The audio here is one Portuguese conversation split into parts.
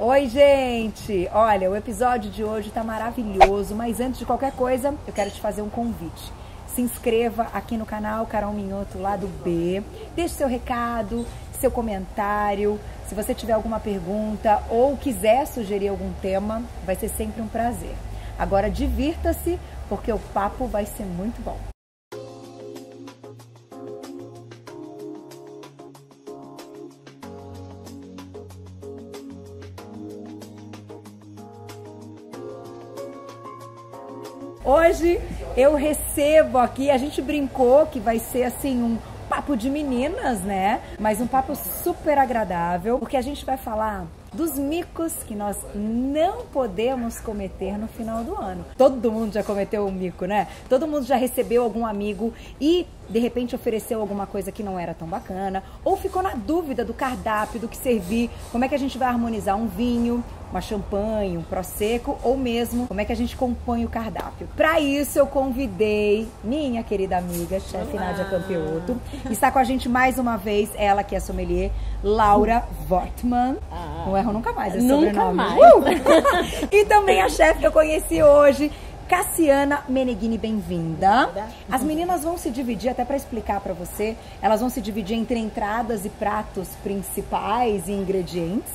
Oi, gente! Olha, o episódio de hoje tá maravilhoso, mas antes de qualquer coisa, eu quero te fazer um convite. Se inscreva aqui no canal Carol Minhoto, lado B. Deixe seu recado, seu comentário. Se você tiver alguma pergunta ou quiser sugerir algum tema, vai ser sempre um prazer. Agora divirta-se, porque o papo vai ser muito bom. Hoje eu recebo aqui, a gente brincou que vai ser assim um papo de meninas, né? Mas um papo super agradável, porque a gente vai falar dos micos que nós não podemos cometer no final do ano. Todo mundo já cometeu um mico, né? Todo mundo já recebeu algum amigo e de repente ofereceu alguma coisa que não era tão bacana, ou ficou na dúvida do cardápio, do que servir, como é que a gente vai harmonizar um vinho, uma champanhe, um prosecco, ou mesmo como é que a gente compõe o cardápio. Para isso eu convidei minha querida amiga, chefe Nádia Campioto, está com a gente mais uma vez, ela que é sommelier, Laura Wortmann. Não erro nunca mais esse nunca sobrenome. Mais. E também a chefe que eu conheci hoje, Cassiana Meneghini, bem-vinda. As meninas vão se dividir, até para explicar para você, elas vão se dividir entre entradas e pratos principais e ingredientes.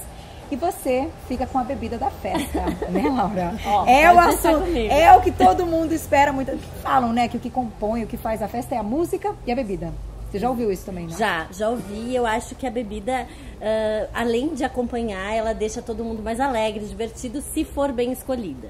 E você fica com a bebida da festa, né, Laura? É o assunto, é o que todo mundo espera muito. Falam, né, que o que compõe, o que faz a festa é a música e a bebida. Você já ouviu isso também, né? Já ouvi. Eu acho que a bebida, além de acompanhar, ela deixa todo mundo mais alegre, divertido, se for bem escolhida.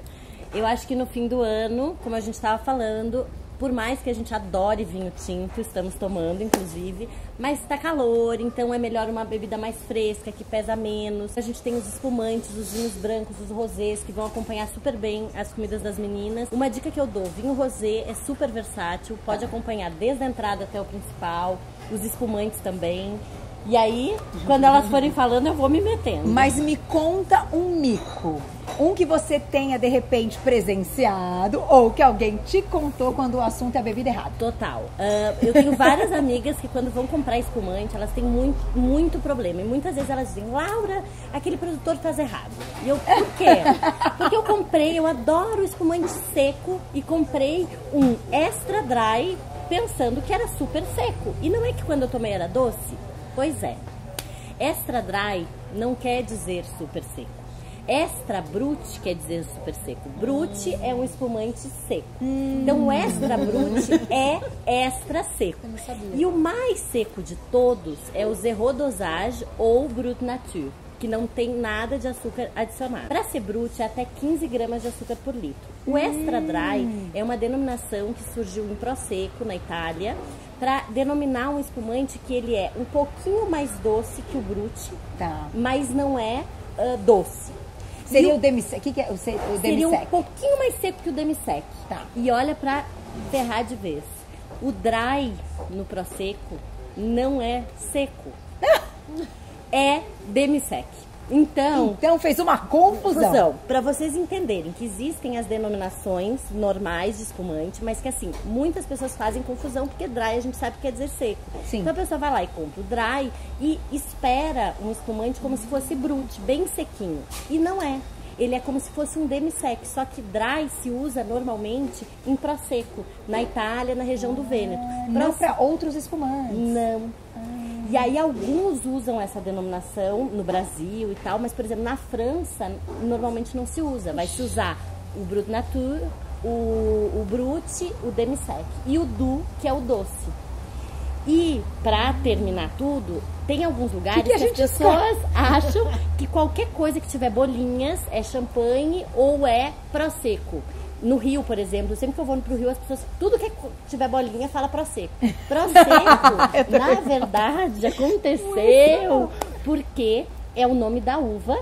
Eu acho que no fim do ano, como a gente estava falando, por mais que a gente adore vinho tinto, estamos tomando inclusive, mas está calor, então é melhor uma bebida mais fresca, que pesa menos. A gente tem os espumantes, os vinhos brancos, os rosés, que vão acompanhar super bem as comidas das meninas. Uma dica que eu dou, vinho rosé é super versátil, pode acompanhar desde a entrada até o principal, os espumantes também. E aí, quando elas forem falando, eu vou me metendo. Mas me conta um mico. Um que você tenha, de repente, presenciado ou que alguém te contou quando o assunto é a bebida errada. Total. Eu tenho várias amigas que quando vão comprar espumante, elas têm muito problema. E muitas vezes elas dizem, Laura, aquele produtor faz errado. E eu, por quê? Porque eu adoro espumante seco e comprei um extra dry pensando que era super seco. E não é que quando eu tomei era doce? Pois é, extra dry não quer dizer super seco. Extra brut quer dizer super seco. Brut é um espumante seco. Então o extra brut é extra seco. Eu não sabia. E o mais seco de todos é o zero dosage ou brut nature, que não tem nada de açúcar adicionado. Para ser brut é até 15 gramas de açúcar por litro. O extra dry é uma denominação que surgiu em Prosecco, na Itália, para denominar um espumante que ele é um pouquinho mais doce que o brut, Tá. mas não é doce. Seria o demi-sec. O que é o demi-sec? Seria um pouquinho mais seco que o demi-sec. Tá. E olha para ferrar de vez. O dry no Prosecco não é seco. É demi-sec. Então fez uma confusão. Para vocês entenderem que existem as denominações normais de espumante, mas que assim, muitas pessoas fazem confusão porque dry a gente sabe que quer dizer seco. Sim. Então a pessoa vai lá e compra o dry e espera um espumante como se fosse brut, bem sequinho. E não é. Ele é como se fosse um demi-sec, só que dry se usa normalmente em Prosecco, na Itália, na região do Vêneto. Não para outros espumantes. Não. E aí alguns usam essa denominação no Brasil e tal, mas por exemplo na França normalmente não se usa. Vai se usar o Brut Nature, o Brut, o Demi-Sec e o Doux, que é o doce. E pra terminar tudo, tem alguns lugares que as pessoas acham que qualquer coisa que tiver bolinhas é champanhe ou é Prosecco. No Rio, por exemplo, sempre que eu vou pro Rio, as pessoas, tudo que tiver bolinha, fala Prosecco. Prosecco, na verdade, aconteceu porque é o nome da uva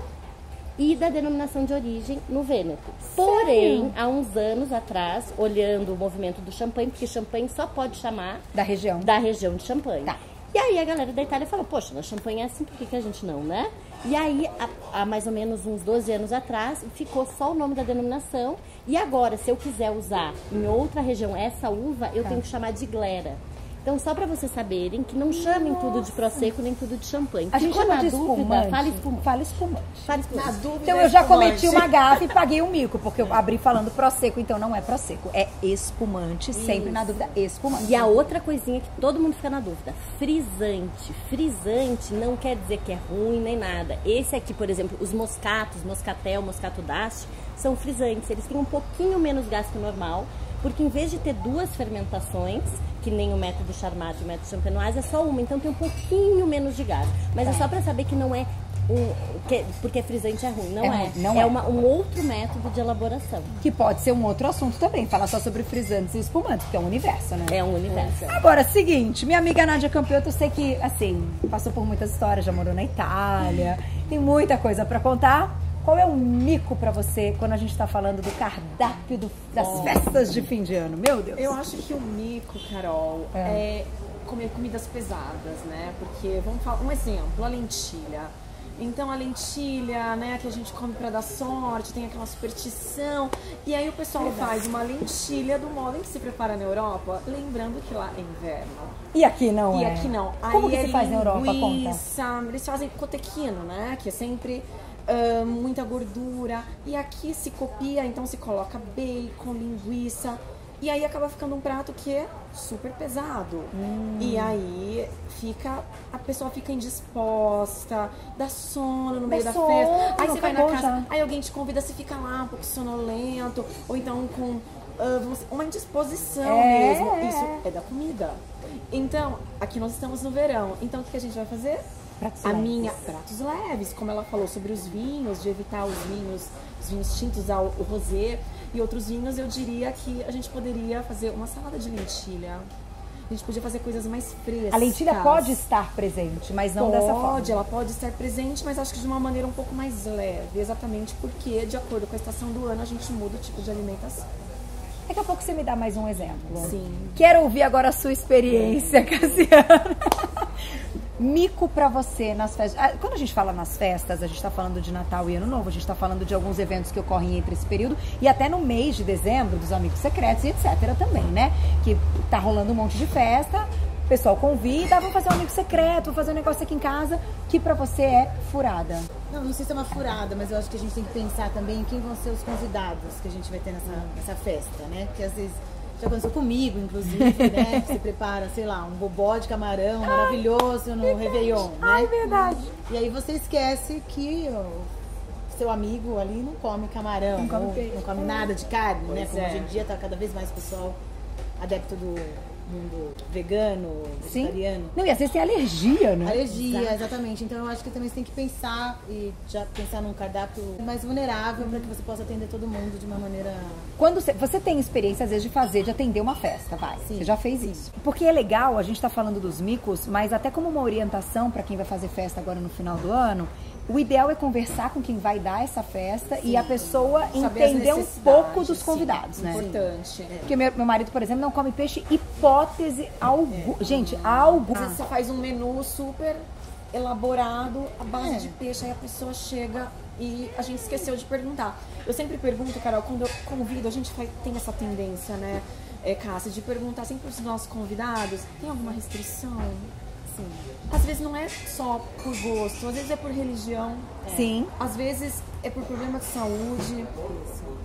e da denominação de origem no Vêneto. Porém, há uns anos atrás, olhando o movimento do champanhe, porque champanhe só pode chamar da região de champanhe. Tá. E aí a galera da Itália falou, poxa, na champanhe é assim, por que a gente não, né? E aí, há mais ou menos uns 12 anos atrás, ficou só o nome da denominação. E agora, se eu quiser usar em outra região essa uva, eu tenho que chamar de glera. Então, só para vocês saberem que não chamem tudo de Prosecco nem tudo de champanhe. A gente chama de espumante. Fala espumante. Fala espumante. Fala espumante. Na dúvida, Então eu já espumante. cometi uma gafe e paguei um mico, porque eu abri falando Prosecco, então não é Prosecco, é espumante, sempre na dúvida, espumante. E a outra coisinha que todo mundo fica na dúvida, frisante. Frisante não quer dizer que é ruim nem nada. Esse aqui, por exemplo, os moscatos, moscatel, moscato d'Asti, são frisantes. Eles têm um pouquinho menos gás que o normal, porque em vez de ter 2 fermentações, que nem o método Charmat e o método Champenoise, é só uma, então tem um pouquinho menos de gás. Mas é só para saber que não é porque frisante é ruim, não é. Não é é. um outro método de elaboração. Que pode ser um outro assunto também, falar só sobre frisantes e espumantes, porque é um universo, né? É um universo. Agora, seguinte, minha amiga Nádia Campioto, eu sei que, assim, passou por muitas histórias, já morou na Itália, tem muita coisa pra contar. Qual é o mico pra você quando a gente tá falando do cardápio das festas de fim de ano? Meu Deus! Eu acho que o mico, Carol, é comer comidas pesadas, né? Porque, vamos falar, um exemplo, a lentilha. Então a lentilha, né, que a gente come pra dar sorte, tem aquela superstição. E aí o pessoal faz uma lentilha do modo em que se prepara na Europa, lembrando que lá é inverno. E aqui não E é? aqui não. Como Aí que se faz na Europa? Conta. Linguiça, eles fazem cotequino, né? Que é sempre muita gordura. E aqui se copia, então se coloca bacon, linguiça. E aí acaba ficando um prato que é super pesado. E aí a pessoa fica indisposta, dá sono no meio da sono, festa. Aí você vai na acabou casa, já. aí alguém te convida, você fica lá um pouco sonolento, ou então com uma indisposição mesmo. Isso é da comida. Então, aqui nós estamos no verão. Então, o que a gente vai fazer? Pratos Pratos leves, como ela falou sobre os vinhos, de evitar os vinhos tintos, o rosé e outros vinhos, eu diria que a gente poderia fazer uma salada de lentilha. A gente podia fazer coisas mais frescas. A lentilha pode estar presente, mas não dessa forma. Ela pode estar presente, mas acho que de uma maneira um pouco mais leve, exatamente porque, de acordo com a estação do ano, a gente muda o tipo de alimentação. Daqui a pouco você me dá mais um exemplo. Sim. Quero ouvir agora a sua experiência, Cassiana. Mico pra você nas festas. Quando a gente fala nas festas, a gente tá falando de Natal e Ano Novo, a gente tá falando de alguns eventos que ocorrem entre esse período e até no mês de dezembro, dos amigos secretos e etc. também, né? Que tá rolando um monte de festa, o pessoal convida, vamos fazer um amigo secreto, vou fazer um negócio aqui em casa, que pra você é furada. Não sei se é uma furada, mas eu acho que a gente tem que pensar também em quem vão ser os convidados que a gente vai ter nessa festa, né? Porque às vezes já aconteceu comigo, inclusive, né? Você prepara, sei lá, um bobó de camarão maravilhoso no Réveillon, né? Ai, verdade. E aí você esquece que o seu amigo ali não come camarão, Não come ou peixe. não come nada de carne, né? Pois Como é. hoje em dia tá cada vez mais pessoal adepto do mundo vegano, vegetariano. Não, e às vezes tem alergia, né? Alergia, exatamente. Então eu acho que também você tem que pensar e já pensar num cardápio mais vulnerável para que você possa atender todo mundo de uma maneira. Quando você tem experiência, às vezes, de atender uma festa, vai. Sim, Você já fez isso. Porque é legal, a gente tá falando dos micos, mas até como uma orientação para quem vai fazer festa agora no final do ano, o ideal é conversar com quem vai dar essa festa e a pessoa Saber as entender um necessidades, pouco dos sim, convidados, né? Importante. Porque meu marido, por exemplo, não come peixe, hipótese alguma. Gente, alguma. Às vezes você faz um menu super elaborado à base de peixe, aí a pessoa chega e a gente esqueceu de perguntar. Eu sempre pergunto, Carol, quando eu convido, a gente tem essa tendência, né, Cássia, de perguntar sempre para os nossos convidados, tem alguma restrição? Sim. Às vezes não é só por gosto, às vezes é por religião. Sim. Às vezes é por problema de saúde.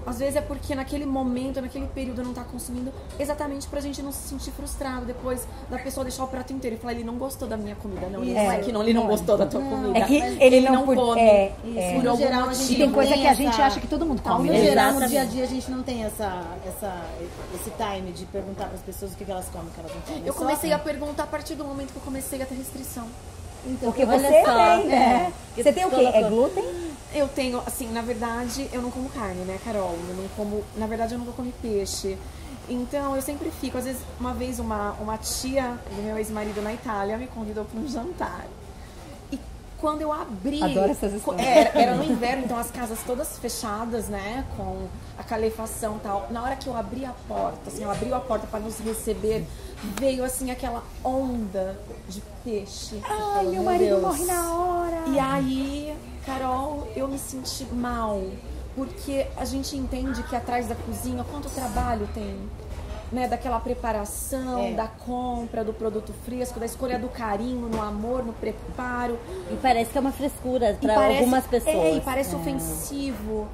Às vezes é porque naquele momento, naquele período não tá consumindo, exatamente pra gente não se sentir frustrado depois da pessoa deixar o prato inteiro e falar, ele não gostou da minha comida. Não, ele não é que não, ele não gostou da tua comida. É que ele não come. Por no algum geral, a motivo. gente E tem não coisa tem que a gente essa- acha que todo mundo No come. geral, no Exatamente. dia a dia, a gente não tem esse time de perguntar para as pessoas o que elas comem, o que elas não comem. Eu comecei a perguntar a partir do momento que eu comecei a ter restrição. Então, Porque Olha você só. tem, né? Você tem o quê? É glúten? Eu tenho, assim, na verdade, eu não como carne, né, Carol? Eu não como, na verdade, eu nunca comi peixe. Então, eu sempre fico, às vezes, uma vez uma tia do meu ex-marido na Itália me convidou para um jantar. E quando eu abri... Adoro essas histórias. Era no inverno, então as casas todas fechadas, né, com a calefação e tal. Na hora que eu abri a porta, assim, ela abriu a porta para nos receber, veio, assim, aquela onda de peixe. Ai, meu meu marido Deus. morre na hora. E aí, Carol, eu me senti mal, porque a gente entende que atrás da cozinha, quanto trabalho tem. né, daquela preparação, da compra do produto fresco, da escolha do carinho, no amor, no preparo. E parece que é uma frescura para algumas pessoas. E parece ofensivo.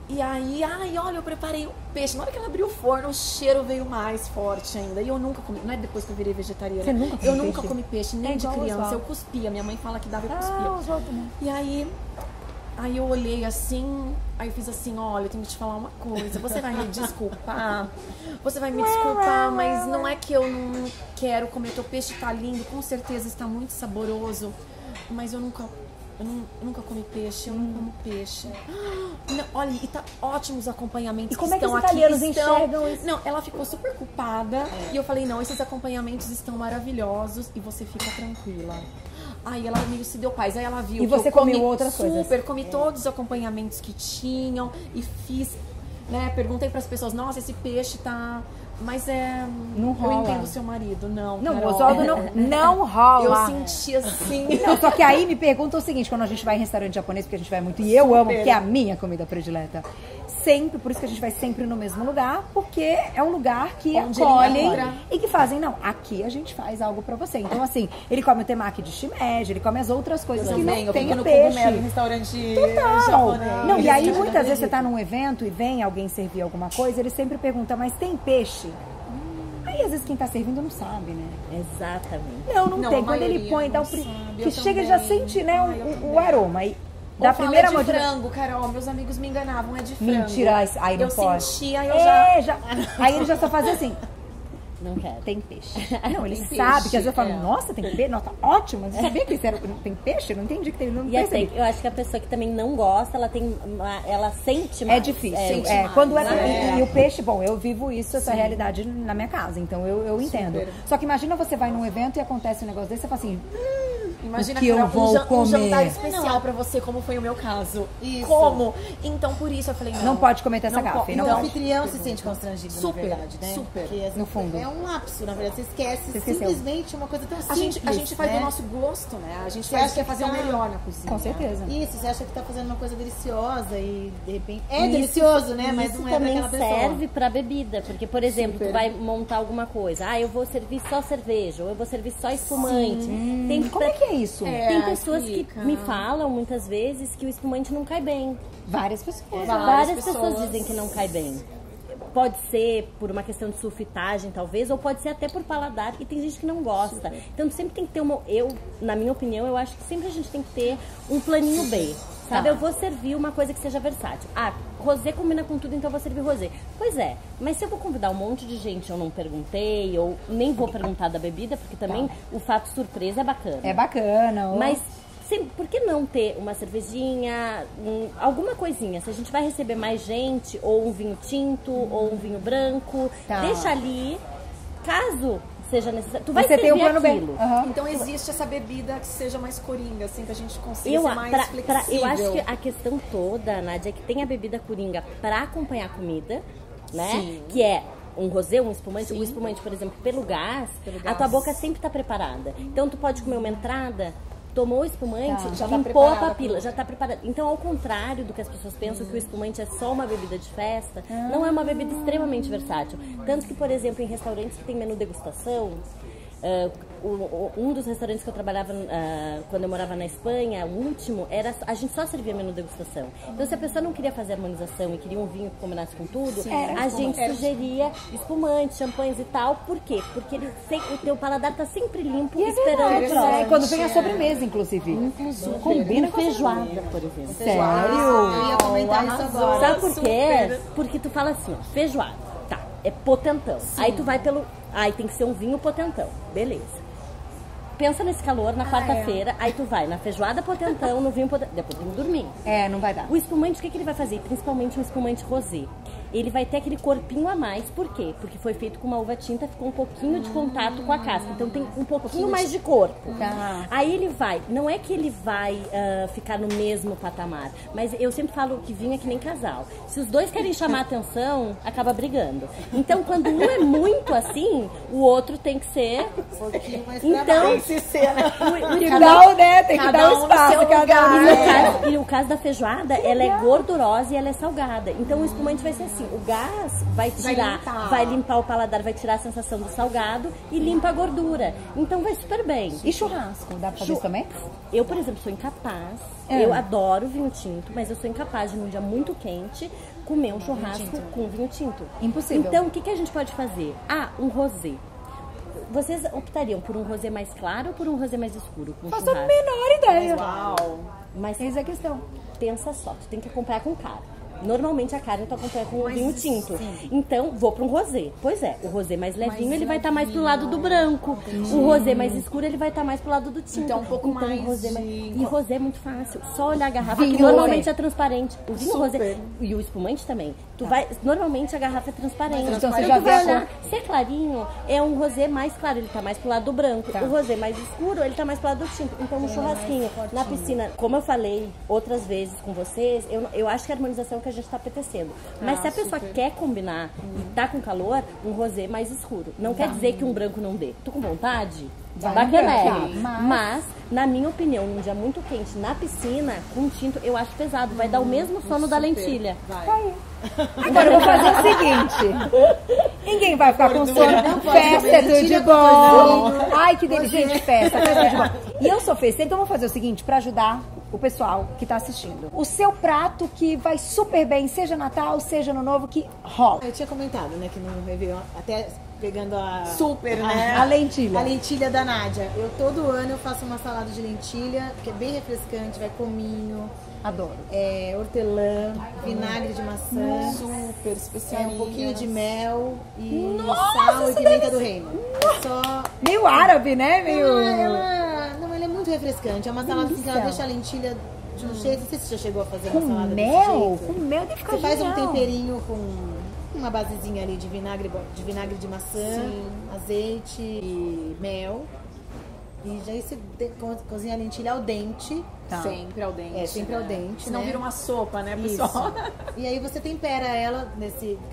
E aí, olha, eu preparei o peixe. Na hora que ela abriu o forno, o cheiro veio mais forte ainda. E eu nunca comi, não é depois que eu virei vegetariana. Você nunca comeu eu nunca peixe? comi peixe, nem de igual o criança. Oswaldo. Eu cuspia, minha mãe fala que dava, eu cuspia. Né? E aí eu olhei assim, aí eu fiz assim, olha, eu tenho que te falar uma coisa, você vai me desculpar, mas não é que eu não quero comer teu peixe, tá lindo, com certeza está muito saboroso, mas eu nunca comi peixe, eu não como peixe. Não, olha, e tá ótimos acompanhamentos. E como é que estão os italianos aqui, enxergam isso? Não, ela ficou super culpada e eu falei, não, esses acompanhamentos estão maravilhosos e você fica tranquila. Aí ela meio se deu paz, aí ela viu E que você eu comi comeu outras coisas? super, comi todos os acompanhamentos que tinham e fiz, né, perguntei pras pessoas, nossa, esse peixe tá... Mas Não rola. eu entendo o seu marido, não, Não, o Carol. Oswaldo não rola. Eu senti assim... Não, só que aí me pergunta o seguinte, quando a gente vai em restaurante japonês, porque a gente vai muito, e eu amo, porque é a minha comida predileta. Sempre, por isso que a gente vai sempre no mesmo lugar, porque é um lugar que Onde acolhem ele encontra. e que fazem, não, aqui a gente faz algo pra você. Então, assim, ele come o temaki de shimeji, ele come as outras coisas que não eu tem fico no peixe. cogumelo, no restaurante Total. japonês. Não, e aí Eles muitas vezes você acreditam. tá num evento e vem alguém servir alguma coisa, ele sempre pergunta, mas tem peixe? Aí às vezes quem tá servindo não sabe, né? Exatamente. Não Não, tem. a Quando ele maioria põe, dá não o sabe, que eu chega e também. já sente, né, Eu o também. aroma. E Ou da fala, primeira é de mordida. frango, Carol, meus amigos me enganavam, é de frango. Mentira, aí não eu pode. sentia, eu já. Aí ele já só fazia assim. Não quero. Tem peixe. Não, ele Tem sabe, peixe, que às vezes eu falo, é. nossa, tem peixe? Nossa, ótimo. Você sabia que isso era, tem peixe? Eu não entendi que tem, não E assim, percebi. eu acho que a pessoa que também não gosta, ela sente mais. É difícil. sente É, mais, quando né? E o peixe, bom, eu vivo isso, essa realidade na minha casa, então eu entendo. Super. Só que imagina você vai num evento e acontece um negócio desse, você fala assim, Imagina o que eu Carol, vou um comer. jantar especial pra você, como foi o meu caso. Isso. Como? Então, por isso eu falei, não pode cometer essa gafe. E Não o pode. anfitrião se sente constrangido, Super, na verdade, né? super. Porque, assim, No fundo. É um lapso, na verdade. Você esquece Você esqueceu. simplesmente uma coisa tão A simples. gente faz né? do nosso gosto, né? A gente Você faz acha quer que fazer o tá- melhor na cozinha. Com certeza. Isso, você acha que tá fazendo uma coisa deliciosa e de repente. É Isso- delicioso, né? Mas isso não é pra também aquela pessoa. serve pra bebida, porque, por exemplo, Super. tu vai montar alguma coisa. Ah, eu vou servir só cerveja, ou eu vou servir só espumante. Tem Como é que é isso? Tem pessoas explica. que me falam muitas vezes que o espumante não cai bem. Várias pessoas. Várias pessoas pessoas. dizem que não cai bem. Pode ser por uma questão de sulfitagem, talvez, ou pode ser até por paladar, e tem gente que não gosta. Então sempre tem que ter na minha opinião, eu acho que sempre a gente tem que ter um planinho B. Sabe, Tá. eu vou servir uma coisa que seja versátil. Ah, rosé combina com tudo, então eu vou servir rosé. Pois é, mas se eu vou convidar um monte de gente, eu não perguntei, ou nem vou perguntar da bebida, porque também o fato surpresa é bacana. É bacana. ó. Mas por que não ter uma cervejinha, alguma coisinha? Se a gente vai receber mais gente, ou um vinho tinto, ou um vinho branco, Tá. deixa ali, caso seja necessário. Tu vai Você tem um servir plano B. aquilo. Aham. Então existe essa bebida que seja mais coringa, assim, que a gente consiga Eu, ser mais flexível. eu acho que a questão toda, Nádia, é que tem a bebida coringa pra acompanhar a comida, né? Sim. Que é um rosé, um espumante. O espumante, por exemplo, pelo gás, a tua boca sempre tá preparada. Então tu pode comer uma entrada, tomou o espumante, Já tá limpou a preparada papila, pro- já tá preparada. Então, ao contrário do que as pessoas pensam que o espumante é só uma bebida de festa, não é uma bebida extremamente versátil. Tanto que, por exemplo, em restaurantes que tem menu degustação, um dos restaurantes que eu trabalhava quando eu morava na Espanha, o último, a gente só servia menu degustação. Então, se a pessoa não queria fazer harmonização e queria um vinho que combinasse com tudo, a gente sugeria espumantes, champanhes e tal. Por quê? Porque o teu paladar tá sempre limpo, esperando o próximo. É, quando vem a sobremesa, inclusive. Combina com a feijoada, por exemplo. Sério? Eu ia comentar isso agora. Sabe por quê? Porque tu fala assim, ó, feijoada, tá, é potentão. Aí tu vai aí tem que ser um vinho potentão, beleza. Pensa nesse calor na quarta-feira, aí tu vai na feijoada potentão, no vinho potentão, depois tem que dormir. É, não vai dar. O espumante, o que ele vai fazer? Principalmente um espumante rosé. Ele vai ter aquele corpinho a mais, por quê? Porque foi feito com uma uva tinta, ficou um pouquinho de contato com a casca, então tem um pouquinho mais de corpo. Tá. Aí ele não é que ele vai ficar no mesmo patamar, mas eu sempre falo que vinho é que nem casal. Se os dois querem chamar atenção, acaba brigando. Então, quando um é muito assim, o outro tem que ser... Um pouquinho mais pra Então, baixo. Se ser, né? Tem que dar, né? Tem que Cada dar um o no espaço. seu Cada lugar. um. E o caso da feijoada, ela é gordurosa e ela é salgada. Então o espumante vai ser assim, o gás vai tirar, limpar. vai limpar o paladar, vai tirar a sensação do salgado e limpa a gordura. Então vai super bem. E churrasco, dá pra fazer isso também? Eu, por exemplo, sou incapaz. Eu adoro vinho tinto, mas eu sou incapaz de, num dia muito quente, comer um churrasco com vinho tinto. Impossível. Então, o que a gente pode fazer? Um rosé. Vocês optariam por um rosé mais claro ou por um rosé mais escuro? Faço a menor ideia. Uau! Mas Eis a questão. pensa só, tu tem que acompanhar com cara. Normalmente a carne tu acompanha com o vinho tinto. Então, vou para um rosé. Pois é, o rosé mais levinho, ele vai estar mais pro lado do branco. O rosé mais escuro, ele vai estar mais pro lado do tinto. Então, um pouco mais o rosé de- E rosé é muito fácil. Só olhar a garrafa, Vinho que normalmente rosé. é transparente. O vinho rosé e o espumante também. Normalmente a garrafa é transparente. Então, você Então, já tu vê vai a olhar. Se é clarinho, é um rosé mais claro, ele tá mais pro lado do branco. O rosé mais escuro, ele tá mais pro lado do tinto. Então, no churrasquinho, na piscina, como eu falei outras vezes com vocês, eu acho que a harmonização é o que a gente tá apetecendo. Mas se a pessoa quer combinar e tá com calor, um rosé mais escuro. Não quer dizer que um branco não dê. Tô com vontade? Bacanérrimo. Mas, na minha opinião, num dia muito quente, na piscina, com tinto, eu acho pesado. Vai dar o mesmo sono da lentilha. Agora eu vou fazer o seguinte. Ninguém vai ficar com sono. Festa é tudo de bom. Ai, que delícia. Gente, festa é tudo de bom. E eu sou festeira, então vamos fazer o seguinte, pra ajudar o pessoal que tá assistindo. O seu prato que vai super bem, seja Natal, seja no Novo, que rola. Eu tinha comentado, né, que no Réveillon, até pegando Super, né? A lentilha. A lentilha da Nádia. Todo ano eu faço uma salada de lentilha, que é bem refrescante, vai cominho, Adoro. hortelã, vinagre de maçã, Super especial. um pouquinho de mel e sal e pimenta do reino. Só... Meio árabe, né? Meio... Ela é muito refrescante. É uma salada assim, que ela deixa a lentilha de um jeito. Não sei se você já chegou a fazer Com uma salada mel? desse Com jeito. mel deve ficar Você faz um genial. temperinho com uma basezinha ali de vinagre de maçã, azeite e mel. E já aí você cozinha a lentilha ao dente. Tá. Sempre ao dente. Sempre ao dente, Senão né? vira uma sopa, né, Isso. pessoal? E aí você tempera ela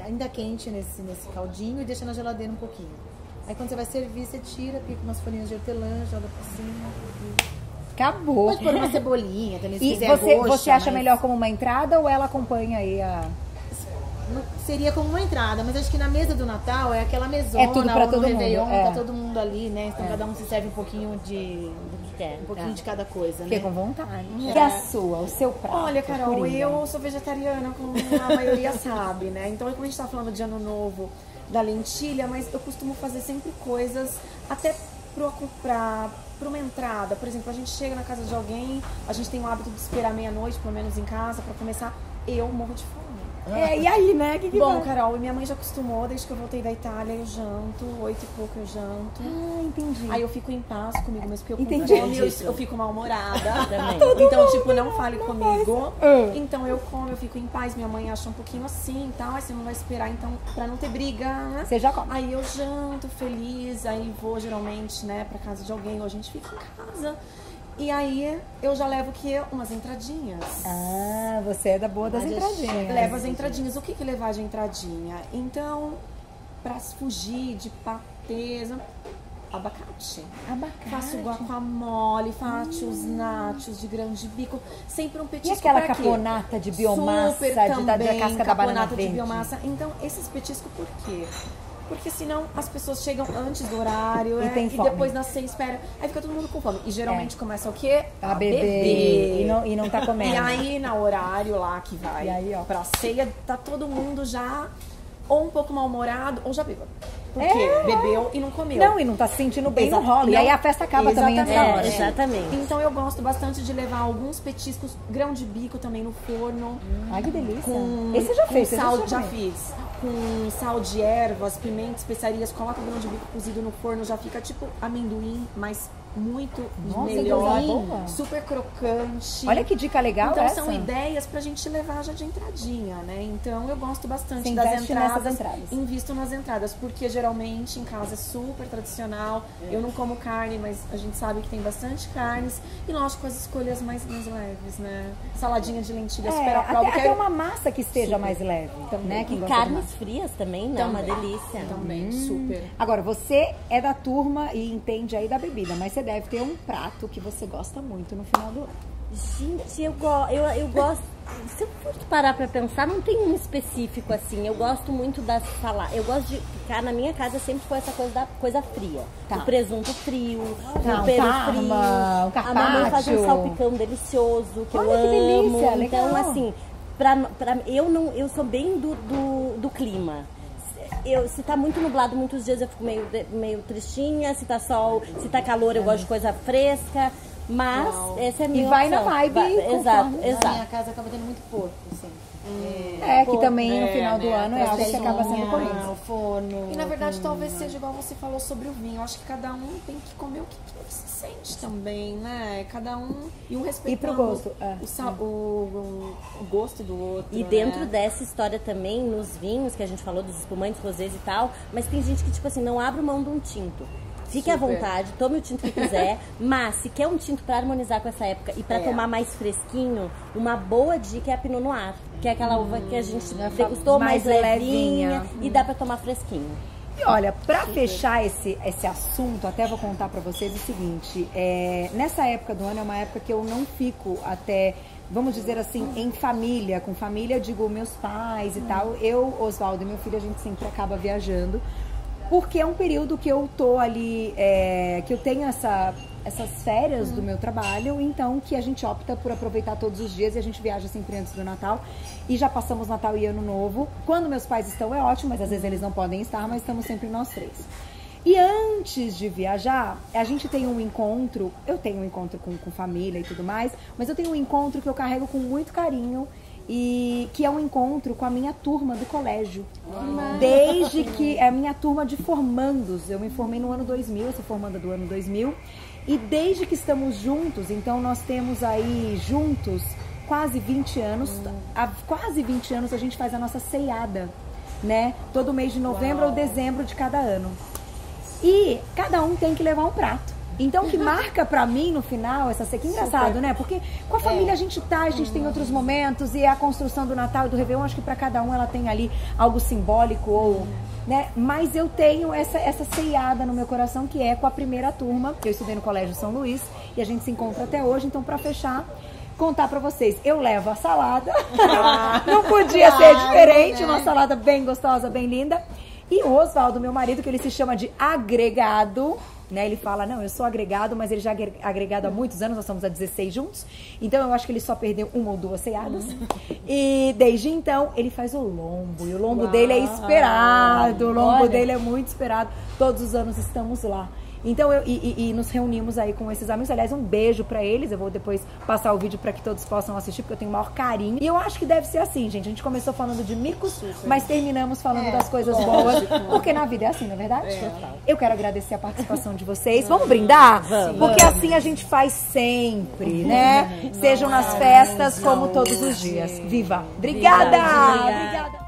ainda quente nesse caldinho e deixa na geladeira um pouquinho. Aí quando você vai servir, você tira, pica umas folhinhas de hortelã, joga por cima. Acabou. Pode pôr uma cebolinha também, se E quiser você roxa, acha mas melhor como uma entrada ou ela acompanha aí a... seria como uma entrada, mas acho que na mesa do Natal é aquela mesona, É tudo pra ou todo no mundo, Réveillon, é. tá todo mundo ali, né? Então cada um se serve um pouquinho de cada coisa, Fiquei né? com vontade. E a sua, o seu prato? Olha, Carol, Coringa? eu sou vegetariana, como a maioria sabe, né? Então, como a gente tá falando de ano novo, da lentilha, mas eu costumo fazer sempre coisas até pra uma entrada. Por exemplo, a gente chega na casa de alguém, a gente tem o hábito de esperar meia-noite, pelo menos em casa, pra começar. Eu morro de fome. E aí, né? Que Bom, vai? Carol, minha mãe já acostumou, desde que eu voltei da Itália, eu janto, 8 e pouco eu janto. Entendi. Aí eu fico em paz comigo, mas porque eu com Entendi. fome, eu fico mal-humorada. Também. Então, tipo, não fale comigo. Então eu como, eu fico em paz. Minha mãe acha um pouquinho assim e tal. Aí você não vai esperar, então, pra não ter briga, né? Você já come. Aí eu janto feliz, aí vou geralmente, né, pra casa de alguém, ou a gente fica em casa. E aí eu já levo o quê? Umas entradinhas. Ah, você é da boa das entradinhas. Leva as entradinhas. O que que levar de entradinha? Então, pra fugir de patês, abacate. Abacate. Faço guacamole, faço os nachos de grão de bico. Sempre um E petisco aquela pra quê? caponata de biomassa, Super da também, casca da banana caponata de verde? biomassa. Então, esses petiscos por quê? Porque senão as pessoas chegam antes do horário tem fome. depois na ceia espera. Aí fica todo mundo com fome. E geralmente começa o quê? A beber. E não tá comendo. E aí, no horário lá que vai E aí, ó. pra ceia, tá todo mundo já ou um pouco mal-humorado ou já bêbado. Porque bebeu e não comeu. Não, e não tá se sentindo bem no Exato. rolo. E Não. aí a festa acaba também antes da hora. Exatamente. Então eu gosto bastante de levar alguns petiscos, grão de bico também no forno. Ai, que delícia. Com, Esse você já com fez, você sal, já já fez. fiz. Com sal de ervas, pimenta, especiarias, coloca o grão de bico cozido no forno, já fica tipo amendoim, mas muito Nossa, melhor. que coisa boa. Super crocante. Olha que dica legal Então essa. são ideias pra gente levar já de entradinha, né? Então eu gosto bastante Você das investe nessas entradas. entradas. Invisto nas entradas, porque geralmente em casa é super tradicional. Eu não como carne, mas a gente sabe que tem bastante carnes. E lógico, as escolhas mais leves, né? Saladinha de lentilha super à prova. até uma massa que esteja mais leve. Né? Quem E gosta de carnes massa. frias também, né? Uma Também. delícia. Também, super. Agora, você é da turma e entende aí da bebida, mas você deve ter um prato que você gosta muito no final do ano. Gente, eu gosto. Se eu for parar pra pensar, não tem um específico assim. Eu gosto muito da salada. Eu gosto de ficar na minha casa, sempre foi essa coisa da coisa fria. Tá. O presunto frio, o Não, peru parma, frio. o A mamãe faz um carpaccio. salpicão delicioso, que Olha, eu que amo. delícia, legal. Então, assim, eu sou bem do clima. Se tá muito nublado, muitos dias eu fico meio tristinha. Se tá sol, se tá calor, eu gosto de coisa fresca. Mas essa é a minha E vai opção. na vibe Exato, conforme. exato. Na minha casa acaba tendo muito porco, assim. Que também no final do ano é algo que acaba sendo O comido. forno. E na verdade talvez seja igual você falou sobre o vinho. Eu acho que cada um tem que comer o que se sente também, né? Cada um e um respeitando E pro gosto, o gosto do outro. E dentro né? dessa história também, nos vinhos que a gente falou, dos espumantes, rosés e tal, mas tem gente que, tipo assim, não abre mão de um tinto. Fique à vontade, tome o tinto que quiser, mas se quer um tinto para harmonizar com essa época e para tomar mais fresquinho, uma boa dica é a Pinot Noir, que é aquela uva que a gente degustou mais levinha e dá para tomar fresquinho. E olha, pra fechar esse assunto, até vou contar pra vocês o seguinte, nessa época do ano é uma época que eu não fico até, vamos dizer assim, em família, com família, digo, meus pais e tal. Eu, Oswaldo e meu filho, a gente sempre acaba viajando, porque é um período que eu tô ali, que eu tenho essas férias do meu trabalho, então que a gente opta por aproveitar todos os dias e a gente viaja sempre antes do Natal. E já passamos Natal e Ano Novo. Quando meus pais estão é ótimo, mas às vezes eles não podem estar, mas estamos sempre nós três. E antes de viajar, a gente tem um encontro, eu tenho um encontro com família e tudo mais, mas eu tenho um encontro que eu carrego com muito carinho, e que é um encontro com a minha turma do colégio. Desde que é a minha turma de formandos, eu me formei no ano 2000, eu sou formanda do ano 2000, e desde que estamos juntos, então nós temos aí juntos quase 20 anos, há quase 20 anos a gente faz a nossa ceiada, né? Todo mês de novembro ou dezembro de cada ano. E cada um tem que levar um prato. Então, o que marca pra mim no final, essa seca, engraçado, né? Porque com a família a gente tem outros momentos, e a construção do Natal e do Réveillon, acho que pra cada um ela tem ali algo simbólico, ou, né? Mas eu tenho essa ceiada no meu coração, que é com a primeira turma. Eu estudei no Colégio São Luís, e a gente se encontra até hoje. Então, pra fechar, contar pra vocês, eu levo a salada, não podia ser diferente, né? Uma salada bem gostosa, bem linda. E o Oswaldo, meu marido, que ele se chama de agregado, né? Ele fala, não, eu sou agregado, mas ele já é agregado há muitos anos, nós estamos há 16 juntos, então eu acho que ele só perdeu uma ou duas ceadas. E desde então, ele faz o lombo, e o lombo dele é esperado, o lombo dele é muito esperado, todos os anos estamos lá. Então, nos reunimos aí com esses amigos. Aliás, um beijo pra eles. Eu vou depois passar o vídeo pra que todos possam assistir, porque eu tenho o maior carinho. E eu acho que deve ser assim, gente. A gente começou falando de micos, mas terminamos falando das coisas boas. Porque na vida é assim, não é verdade? Eu quero agradecer a participação de vocês. Vamos brindar? Porque assim a gente faz sempre, né? Sejam nas festas como todos os dias. Viva! Obrigada! Obrigada!